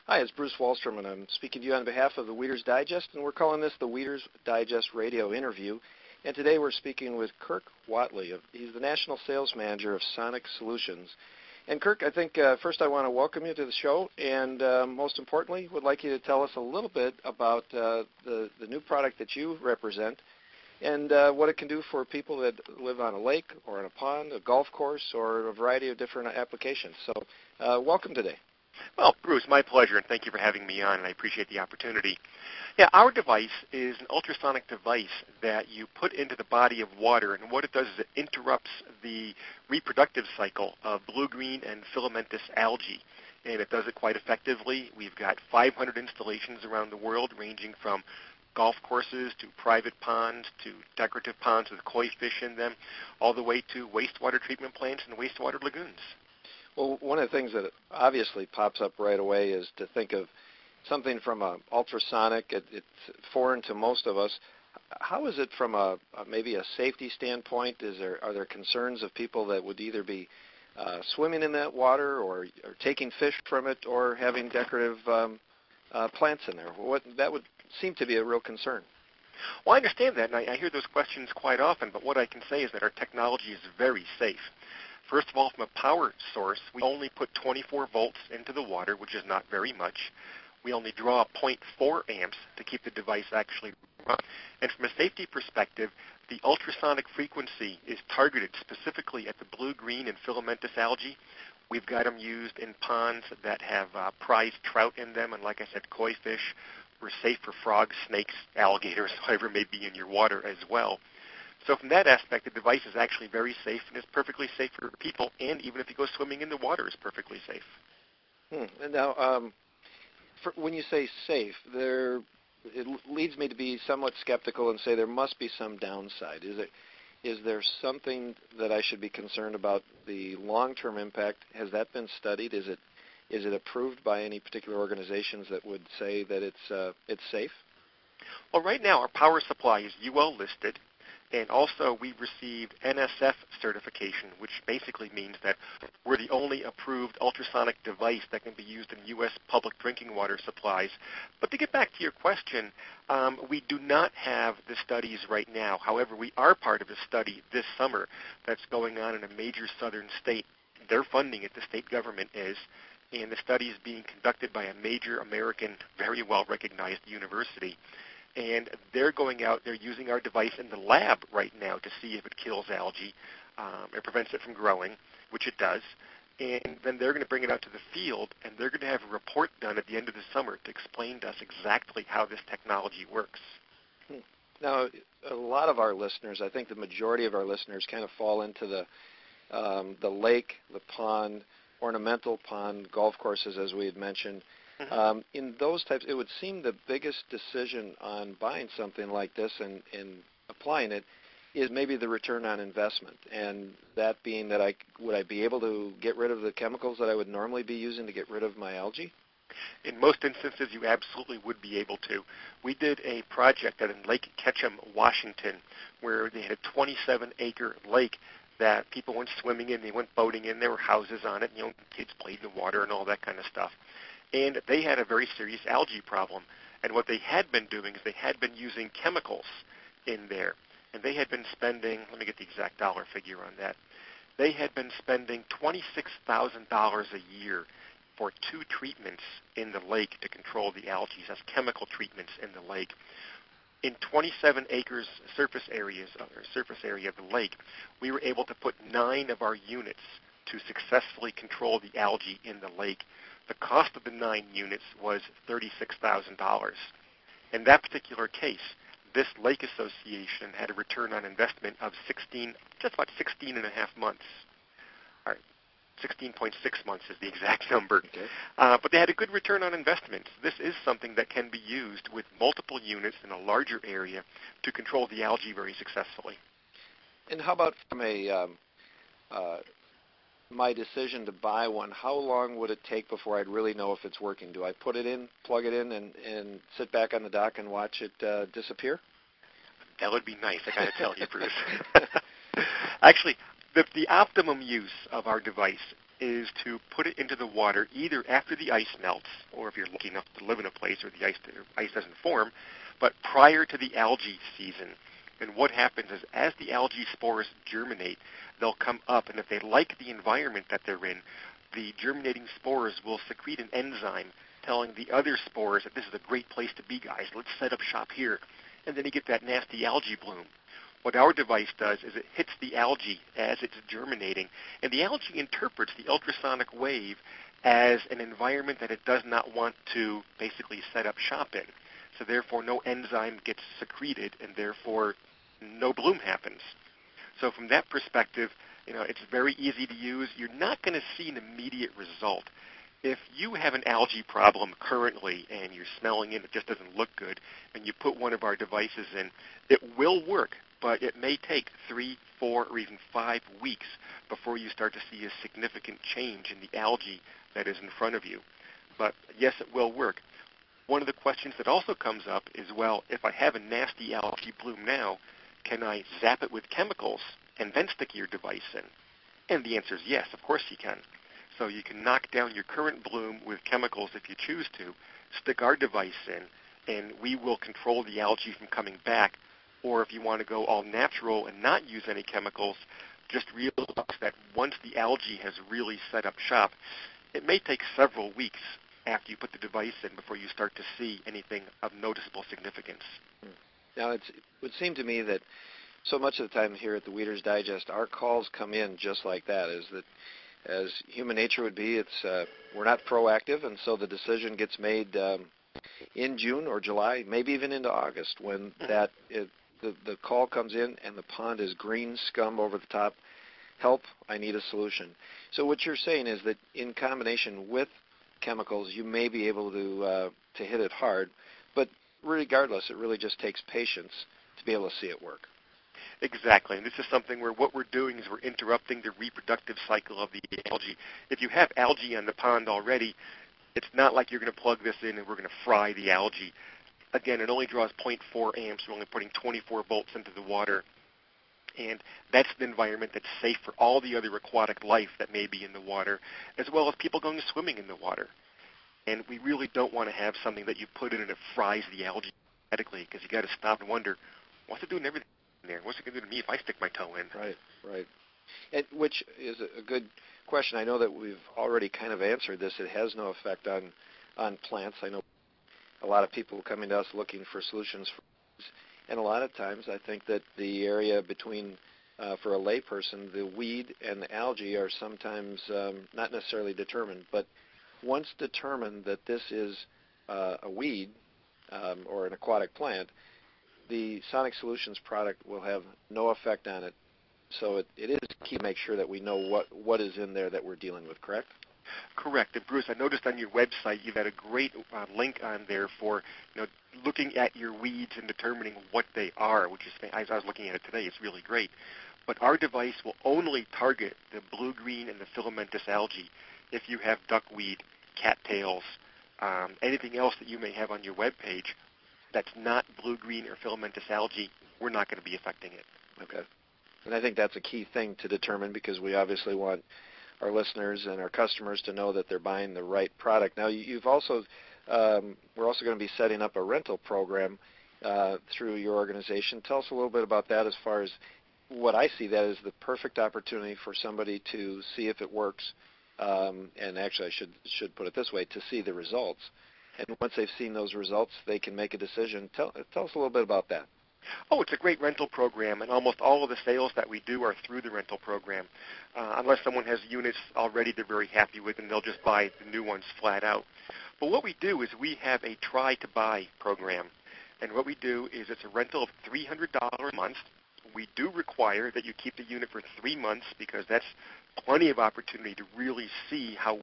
Hi, it's Bruce Wallstrom, and I'm speaking to you on behalf of the Weeders Digest, and we're calling this the Weeders Digest Radio Interview. And today we're speaking with Kirk Whatley. He's the National Sales Manager of Sonic Solutions. And Kirk, I think first I want to welcome you to the show, and most importantly, would like you to tell us a little bit about the new product that you represent and what it can do for people that live on a lake or on a pond, a golf course, or a variety of different applications. So welcome today. Well, Bruce, my pleasure, and thank you for having me on, and I appreciate the opportunity. Yeah, our device is an ultrasonic device that you put into the body of water, and what it does is it interrupts the reproductive cycle of blue-green and filamentous algae, and it does it quite effectively. We've got 500 installations around the world, ranging from golf courses to private ponds to decorative ponds with koi fish in them, all the way to wastewater treatment plants and wastewater lagoons. Well, one of the things that obviously pops up right away is to think of something from a ultrasonic. It's foreign to most of us. How is it from maybe a safety standpoint? Are there concerns of people that would either be swimming in that water or taking fish from it or having decorative plants in there? That would seem to be a real concern. Well, I understand that, and I hear those questions quite often, but what I can say is that our technology is very safe. First of all, from a power source, we only put 24 volts into the water, which is not very much. We only draw 0.4 amps to keep the device actually running. And from a safety perspective, the ultrasonic frequency is targeted specifically at the blue-green and filamentous algae. We've got them used in ponds that have prize trout in them, and like I said, koi fish. We're safe for frogs, snakes, alligators, whatever may be in your water as well. So from that aspect, the device is actually very safe and is perfectly safe for people, and even if you go swimming in the water, it's perfectly safe. And now, when you say safe, it leads me to be somewhat skeptical and say there must be some downside. Is there something that I should be concerned about the long-term impact? Has that been studied? Is it approved by any particular organizations that would say that it's safe? Well, right now our power supply is UL listed. And also, we've received NSF certification, which basically means that we're the only approved ultrasonic device that can be used in U.S. public drinking water supplies. But to get back to your question, we do not have the studies right now. However, we are part of a study this summer that's going on in a major southern state. They're funding it, the state government is, and the study is being conducted by a major American, very well-recognized university. And they're going out, they're using our device in the lab right now to see if it kills algae. It prevents it from growing, which it does. And then they're going to bring it out to the field, and they're going to have a report done at the end of the summer to explain to us exactly how this technology works. Now, a lot of our listeners, I think the majority of our listeners kind of fall into the lake, the pond, ornamental pond, golf courses, as we had mentioned. In those types, it would seem the biggest decision on buying something like this and applying it is maybe the return on investment, and that being that would I be able to get rid of the chemicals that I would normally be using to get rid of my algae? In most instances, you absolutely would be able to. We did a project in Lake Ketchum, Washington, where they had a 27-acre lake that people went swimming in, they went boating in, there were houses on it, kids played in the water and all that kind of stuff. And they had a very serious algae problem. And what they had been doing is they had been using chemicals in there. And they had been spending, let me get the exact dollar figure on that, they had been spending $26,000 a year for 2 treatments in the lake to control the algae. That's chemical treatments in the lake. In 27 acres surface area of the lake, we were able to put 9 of our units to successfully control the algae in the lake. The cost of the 9 units was $36,000. In that particular case, this lake association had a return on investment of just about 16 and a half months. All right, 16.6 months is the exact number. Okay. But they had a good return on investment. This is something that can be used with multiple units in a larger area to control the algae very successfully. And how about from my decision to buy one, how long would it take before I'd really know if it's working? Do I put it in, plug it in, and sit back on the dock and watch it disappear? That would be nice, I got to tell you, Bruce. Actually, the optimum use of our device is to put it into the water either after the ice melts, or if you're lucky enough to live in a place where the ice doesn't form, but prior to the algae season. And what happens is as the algae spores germinate, they'll come up, and if they like the environment that they're in, the germinating spores will secrete an enzyme telling the other spores that this is a great place to be, guys. Let's set up shop here. And then you get that nasty algae bloom. What our device does is it hits the algae as it's germinating, and the algae interprets the ultrasonic wave as an environment that it does not want to basically set up shop in. So therefore, no enzyme gets secreted, and therefore, no bloom happens. So from that perspective, it's very easy to use. You're not going to see an immediate result. If you have an algae problem currently and you're smelling it, it just doesn't look good, and you put one of our devices in, it will work, but it may take 3, 4, or even 5 weeks before you start to see a significant change in the algae that is in front of you. But yes, it will work. One of the questions that also comes up is, well, if I have a nasty algae bloom now, can I zap it with chemicals and then stick your device in? And the answer is yes, of course you can. So you can knock down your current bloom with chemicals if you choose to, stick our device in, and we will control the algae from coming back. Or if you want to go all natural and not use any chemicals, just realize that once the algae has really set up shop, it may take several weeks after you put the device in before you start to see anything of noticeable significance. Now, it would seem to me that so much of the time here at the Weeder's Digest, our calls come in just like that, is that as human nature would be, we're not proactive, and so the decision gets made in June or July, maybe even into August, when the call comes in and the pond is green scum over the top. Help, I need a solution. So what you're saying is that in combination with chemicals, you may be able to hit it hard, but regardless, it really just takes patience to be able to see it work. Exactly, and this is something where what we're doing is we're interrupting the reproductive cycle of the algae. If you have algae on the pond already, it's not like you're going to plug this in and we're going to fry the algae. Again, it only draws 0.4 amps. We're only putting 24 volts into the water. And that's an environment that's safe for all the other aquatic life that may be in the water, as well as people going swimming in the water. And we really don't want to have something that you put in and it fries the algae automatically, because you got to stop and wonder, what's it doing everything in there? What's it going to do to me if I stick my toe in? Right. And which is a good question. I know that we've already kind of answered this. It has no effect on plants. I know a lot of people coming to us looking for solutions for weeds, and a lot of times I think that the area between, for a layperson, the weed and the algae are sometimes not necessarily determined, but once determined that this is a weed or an aquatic plant, the Sonic Solutions product will have no effect on it. So it is key to make sure that we know what is in there that we're dealing with, correct? Correct. And Bruce, I noticed on your website you've got a great link on there for looking at your weeds and determining what they are, which is, as I was looking at it today, it's really great. But our device will only target the blue-green and the filamentous algae. If you have duckweed, cattails, anything else that you may have on your web page that's not blue-green or filamentous algae, we're not going to be affecting it. Okay. And I think that's a key thing to determine, because we obviously want our listeners and our customers to know that they're buying the right product. Now, we're also going to be setting up a rental program through your organization. Tell us a little bit about that. As far as what I see, that is the perfect opportunity for somebody to see if it works, and actually I should put it this way, to see the results. And once they've seen those results, they can make a decision. Tell us a little bit about that. Oh, it's a great rental program, and almost all of the sales that we do are through the rental program. Unless someone has units already they're very happy with, and they'll just buy the new ones flat out. But what we do is we have a try-to-buy program, and what we do is it's a rental of $300 a month. We do require that you keep the unit for 3 months, because that's plenty of opportunity to really see how